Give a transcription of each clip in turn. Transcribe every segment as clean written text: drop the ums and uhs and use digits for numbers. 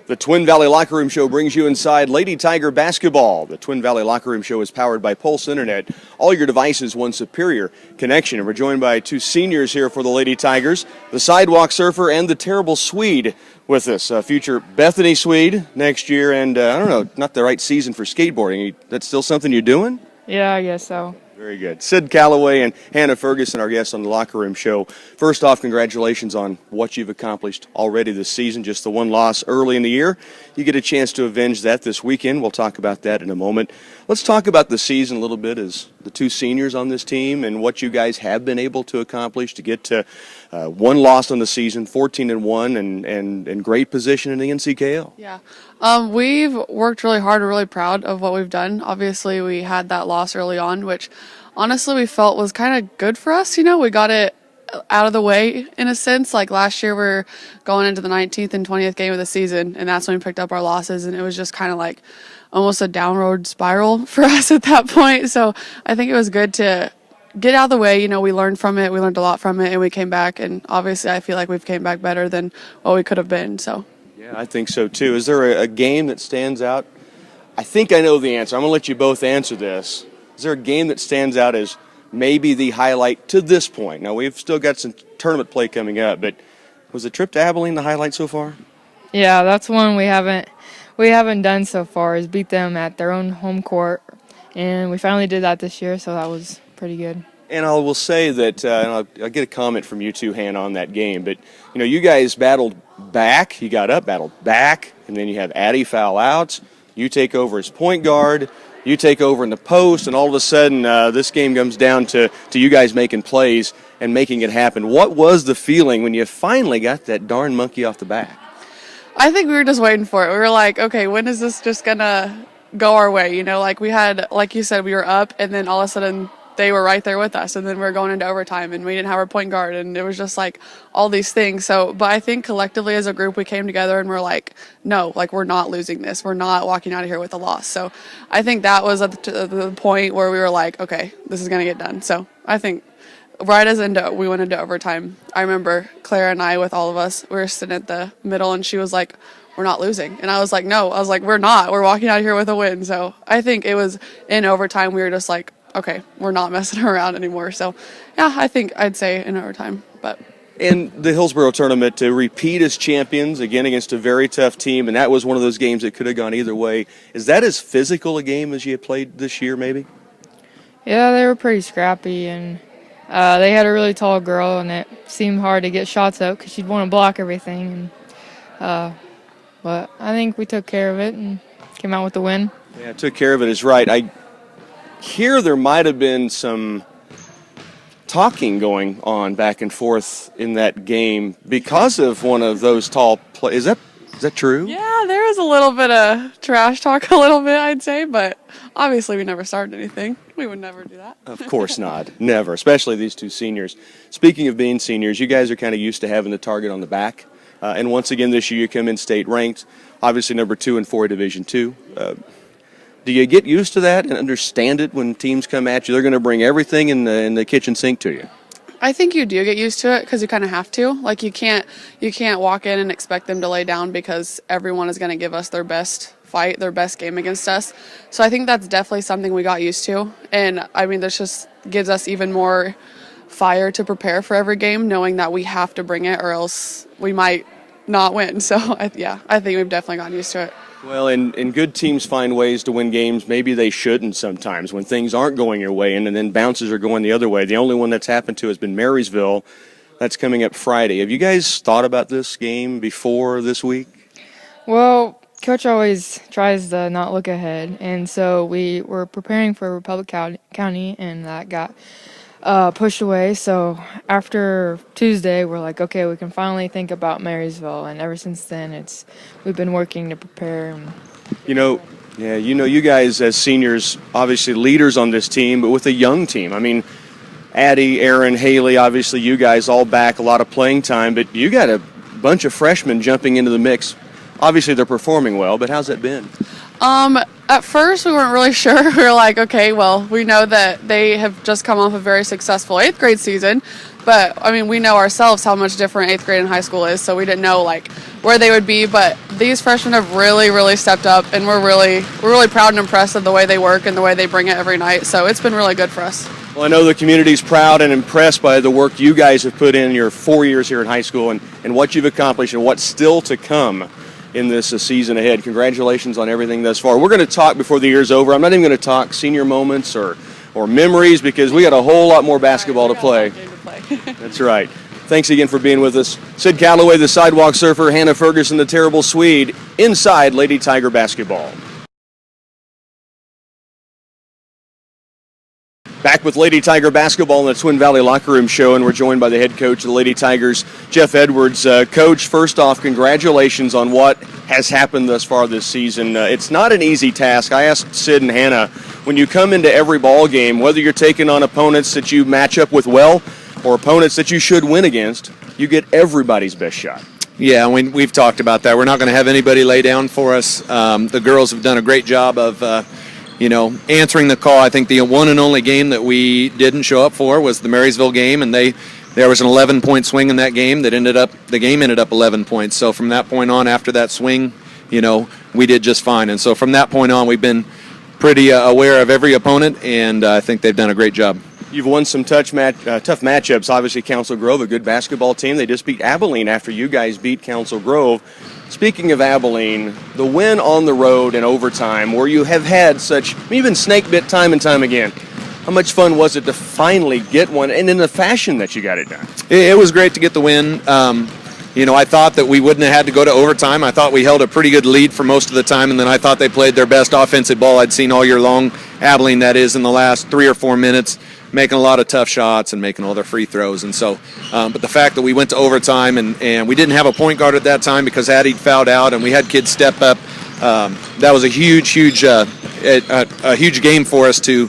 The Twin Valley Locker Room Show brings you inside Lady Tiger basketball. The Twin Valley Locker Room Show is powered by Pulse Internet. All your devices, one superior connection. And we're joined by two seniors here for the Lady Tigers, the Sidewalk Surfer and the Terrible Swede with us. Future Bethany Swede next year, and I don't know, not the right season for skateboarding. That's still something you're doing? Yeah, I guess so. Very good. Sid Calloway and Hannah Ferguson, our guests on the Locker Room Show. First off, congratulations on what you've accomplished already this season. Just the one loss early in the year. You get a chance to avenge that this weekend. We'll talk about that in a moment. Let's talk about the season a little bit as the two seniors on this team and what you guys have been able to accomplish to get to one loss on the season, 14-1, and great position in the NCKL. Yeah. We've worked really hard. We're really proud of what we've done. Obviously, we had that loss early on, which honestly we felt was kind of good for us. You know, we got it out of the way in a sense. Like last year, we're going into the 19th and 20th game of the season, and that's when we picked up our losses, and it was just kind of like almost a downward spiral for us at that point. So I think it was good to get out of the way. You know, we learned from it. We learned a lot from it, and we came back, and obviously I feel like we've came back better than what we could have been. So. Yeah, I think so too. Is there a game that stands out? I think I know the answer. I'm going to let you both answer this. Is there a game that stands out as maybe the highlight to this point? Now, we've still got some tournament play coming up, but was the trip to Abilene the highlight so far? Yeah, that's one we haven't done so far, is beat them at their own home court, and we finally did that this year, so that was pretty good. And I will say that, and I'll get a comment from you two, Hannah, on that game, but, you know, you guys battled back. You got up, battled back, and then you have Addie foul out. You take over as point guard. You take over in the post, and all of a sudden this game comes down to you guys making plays and making it happen. What was the feeling when you finally got that darn monkey off the back? I think we were just waiting for it. We were like, okay, when is this just going to go our way? You know, like we had, like you said, we were up, and then all of a sudden they were right there with us, and then we were going into overtime, and we didn't have our point guard, and it was just like all these things. So, but I think collectively as a group we came together and we're like, no, like we're not losing this. We're not walking out of here with a loss. So I think that was at the point where we were like, okay, this is going to get done. So I think right as we went into overtime, I remember Clara and I, with all of us, we were sitting at the middle, and she was like, we're not losing. And I was like, no. I was like, we're not. We're walking out of here with a win. So I think it was in overtime we were just like, okay, we're not messing around anymore. So, yeah, I think I'd say in overtime. But in the Hillsborough tournament, to repeat as champions, again against a very tough team, and that was one of those games that could have gone either way. Is that as physical a game as you played this year, maybe? yeah, they were pretty scrappy, and they had a really tall girl, and it seemed hard to get shots up because she'd want to block everything. And but I think we took care of it and came out with the win. Yeah, took care of it is right. I hear there might have been some talking going on back and forth in that game because of one of those tall plays. Is that true? Yeah, there was a little bit of trash talk, a little bit, I'd say, but obviously we never started anything. We would never do that. Of course not. Never, especially these two seniors. Speaking of being seniors, you guys are kind of used to having the target on the back. And once again this year you come in state ranked, obviously number 2 in 4 Division II. Do you get used to that and understand it when teams come at you? They're going to bring everything in the kitchen sink to you. I think you do get used to it because you kind of have to. Like you can't walk in and expect them to lay down because everyone is going to give us their best fight, their best game against us. So I think that's definitely something we got used to. And I mean, this just gives us even more fire to prepare for every game, knowing that we have to bring it or else we might not win. So I think we've definitely gotten used to it. Well, and good teams find ways to win games. Maybe they shouldn't sometimes when things aren't going your way and then bounces are going the other way. The only one that's happened to has been Marysville. That's coming up Friday. Have you guys thought about this game before this week? Well, Coach always tries to not look ahead, and so we were preparing for Republic County, and that got pushed away. So after Tuesday, we're like, okay, we can finally think about Marysville. And ever since then, we've been working to prepare. You guys as seniors, obviously leaders on this team, but with a young team. I mean, Addie, Aaron, Haley, obviously you guys all back, a lot of playing time, but you got a bunch of freshmen jumping into the mix. Obviously they're performing well, but how's that been? At first, we weren't really sure. We were like, okay, well, we know that they have just come off a very successful 8th grade season. But I mean, we know ourselves how much different 8th grade and high school is, so we didn't know like where they would be. But these freshmen have really, really stepped up, and we're really proud and impressed of the way they work and the way they bring it every night. So it's been really good for us. Well, I know the community's proud and impressed by the work you guys have put in your 4 years here in high school and what you've accomplished and what's still to come in this season ahead. Congratulations on everything thus far. We're going to talk before the year's over. I'm not even going to talk senior moments or memories because we got a whole lot more basketball to play. That's right. Thanks again for being with us. Sid Calloway, the Sidewalk Surfer, Hannah Ferguson, the Terrible Swede, inside Lady Tiger basketball. Back with Lady Tiger basketball in the Twin Valley Locker Room Show, and we're joined by the head coach of the Lady Tigers, Jeff Edwards. Coach, first off, congratulations on what has happened thus far this season. It's not an easy task. I asked Sid and Hannah, when you come into every ball game, whether you're taking on opponents that you match up with well or opponents that you should win against, you get everybody's best shot. Yeah, we've talked about that. We're not going to have anybody lay down for us. The girls have done a great job of answering the call. I think the one and only game that we didn't show up for was the Marysville game, and there was an 11-point swing in that game the game ended up 11 points. So from that point on, after that swing, we did just fine. And so from that point on, we've been pretty aware of every opponent, and I think they've done a great job. You've won some tough matchups. Obviously, Council Grove, a good basketball team. They just beat Abilene after you guys beat Council Grove. Speaking of Abilene, the win on the road in overtime, where you have had you've been snake bit time and time again. How much fun was it to finally get one, and in the fashion that you got it done? It was great to get the win. I thought that we wouldn't have had to go to overtime. I thought we held a pretty good lead for most of the time, and then I thought they played their best offensive ball I'd seen all year long. Abilene, that is, in the last 3 or 4 minutes, making a lot of tough shots and making all their free throws. And so, but the fact that we went to overtime and we didn't have a point guard at that time because Addie fouled out and we had kids step up, that was a huge game for us to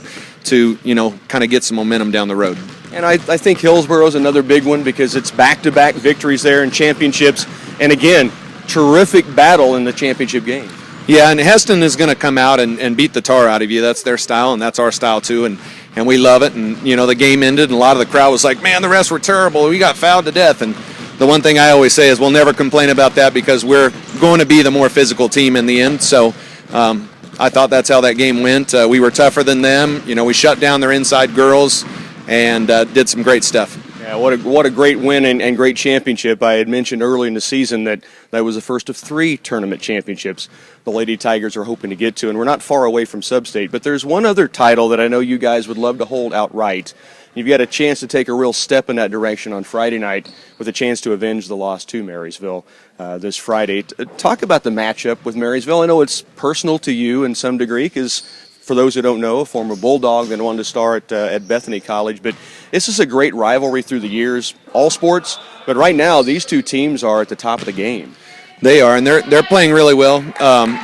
kind of get some momentum down the road. And I think Hillsborough is another big one because it's back-to-back victories there in championships. And again, terrific battle in the championship game. Yeah, and Heston is going to come out and beat the tar out of you. That's their style, and that's our style too. And we love it. And, the game ended, and a lot of the crowd was like, man, the refs were terrible. We got fouled to death. And the one thing I always say is we'll never complain about that because we're going to be the more physical team in the end. So I thought that's how that game went. We were tougher than them. We shut down their inside girls and did some great stuff. Yeah, what a great win and great championship. I had mentioned early in the season that was the first of 3 tournament championships the Lady Tigers are hoping to get to, and we're not far away from Sub-State. But there's one other title that I know you guys would love to hold outright. You've got a chance to take a real step in that direction on Friday night with a chance to avenge the loss to Marysville this Friday. Talk about the matchup with Marysville. I know it's personal to you in some degree because, for those who don't know, a former Bulldog that wanted to start at Bethany College. But this is a great rivalry through the years, all sports. But right now, these two teams are at the top of the game. They are, and they're playing really well.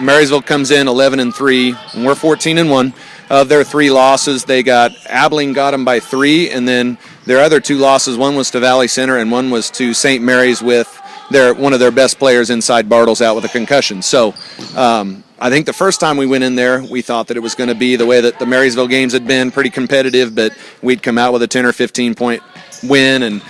Marysville comes in 11-3, and we're 14-1. Of their 3 losses, Abilene got them by 3, and then their other 2 losses, one was to Valley Center and one was to St. Mary's with one of their best players inside Bartles out with a concussion. So I think the first time we went in there, we thought that it was going to be the way that the Marysville games had been, pretty competitive, but we'd come out with a 10 or 15-point win and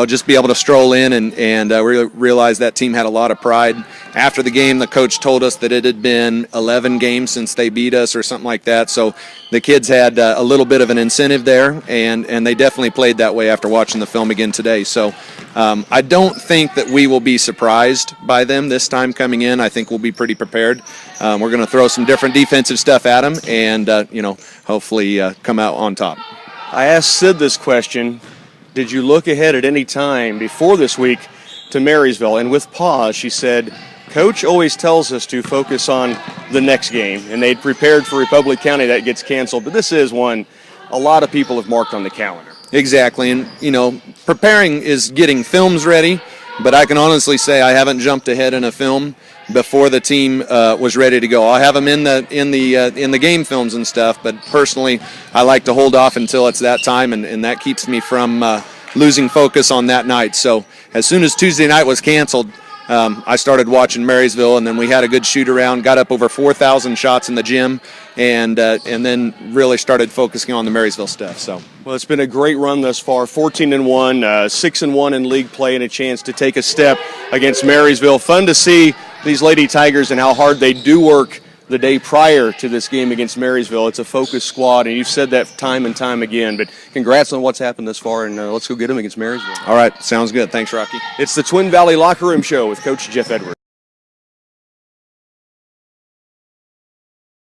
just be able to stroll in and realize that team had a lot of pride. After the game, the coach told us that it had been 11 games since they beat us or something like that. So the kids had a little bit of an incentive there, and they definitely played that way after watching the film again today. So I don't think that we will be surprised by them this time coming in. I think we'll be pretty prepared. We're going to throw some different defensive stuff at them and, hopefully come out on top. I asked Sid this question. Did you look ahead at any time before this week to Marysville? And with pause, she said, Coach always tells us to focus on the next game, and they'd prepared for Republic County. That gets canceled, but this is one a lot of people have marked on the calendar. Exactly, and preparing is getting films ready, but I can honestly say I haven't jumped ahead in a film before the team was ready to go. I'll have them in the game films and stuff, but personally I like to hold off until it's that time, and that keeps me from losing focus on that night. So as soon as Tuesday night was canceled, I started watching Marysville, and then we had a good shoot around, got up over 4,000 shots in the gym, and then really started focusing on the Marysville stuff. So. Well, it's been a great run thus far, 14-1, 6-1 in league play, and a chance to take a step against Marysville. Fun to see these Lady Tigers and how hard they do work the day prior to this game against Marysville. It's a focused squad, and you've said that time and time again. But congrats on what's happened thus far, and let's go get them against Marysville. All right, sounds good. Thanks, Rocky. It's the Twin Valley Locker Room Show with Coach Jeff Edwards.